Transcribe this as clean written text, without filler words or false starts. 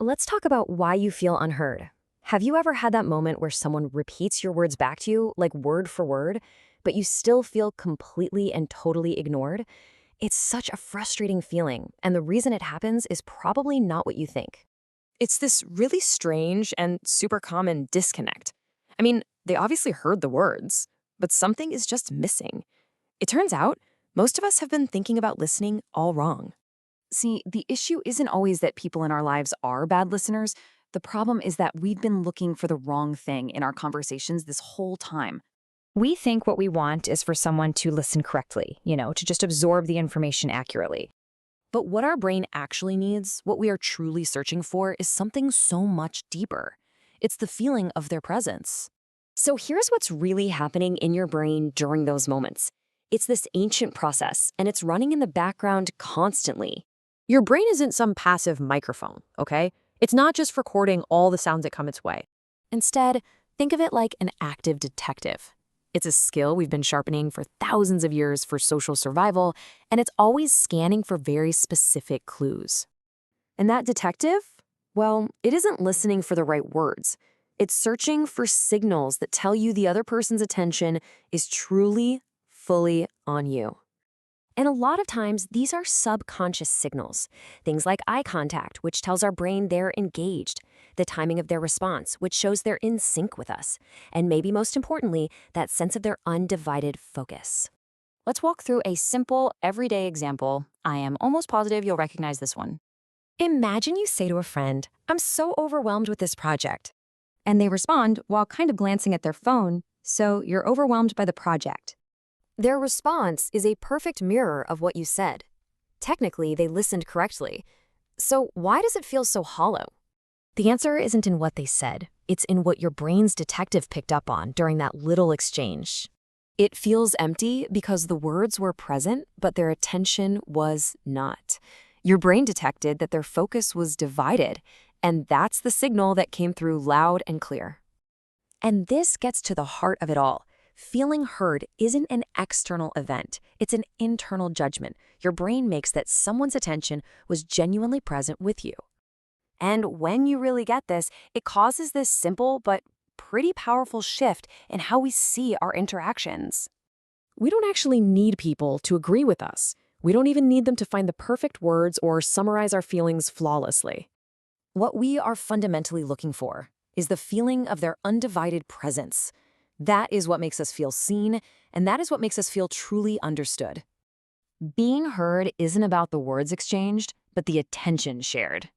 let's talk about why you feel unheard. Have you ever had that moment where someone repeats your words back to you, like word for word, but you still feel completely and totally ignored? It's such a frustrating feeling, and the reason it happens is probably not what you think. It's this really strange and super common disconnect. I mean, they obviously heard the words, but something is just missing. It turns out, most of us have been thinking about listening all wrong. See, the issue isn't always that people in our lives are bad listeners. The problem is that we've been looking for the wrong thing in our conversations this whole time. We think what we want is for someone to listen correctly, to just absorb the information accurately. But what our brain actually needs, what we are truly searching for, is something so much deeper. It's the feeling of their presence. So here's what's really happening in your brain during those moments. It's this ancient process, and it's running in the background constantly. Your brain isn't some passive microphone, okay? It's not just recording all the sounds that come its way. Instead, think of it like an active detective. It's a skill we've been sharpening for thousands of years for social survival, and it's always scanning for very specific clues. And that detective? Well, it isn't listening for the right words. It's searching for signals that tell you the other person's attention is truly, fully on you. And a lot of times, these are subconscious signals. Things like eye contact, which tells our brain they're engaged. The timing of their response, which shows they're in sync with us. And maybe most importantly, that sense of their undivided focus. Let's walk through a simple, everyday example. I am almost positive you'll recognize this one. Imagine you say to a friend, "I'm so overwhelmed with this project." And they respond while kind of glancing at their phone, "So you're overwhelmed by the project." Their response is a perfect mirror of what you said. Technically, they listened correctly. So why does it feel so hollow? The answer isn't in what they said. It's in what your brain's detective picked up on during that little exchange. It feels empty because the words were present, but their attention was not. Your brain detected that their focus was divided, and that's the signal that came through loud and clear. And this gets to the heart of it all. Feeling heard isn't an external event. It's an internal judgment your brain makes that someone's attention was genuinely present with you. And when you really get this, it causes this simple but pretty powerful shift in how we see our interactions. We don't actually need people to agree with us. We don't even need them to find the perfect words or summarize our feelings flawlessly. What we are fundamentally looking for is the feeling of their undivided presence. That is what makes us feel seen, and that is what makes us feel truly understood. Being heard isn't about the words exchanged, but the attention shared.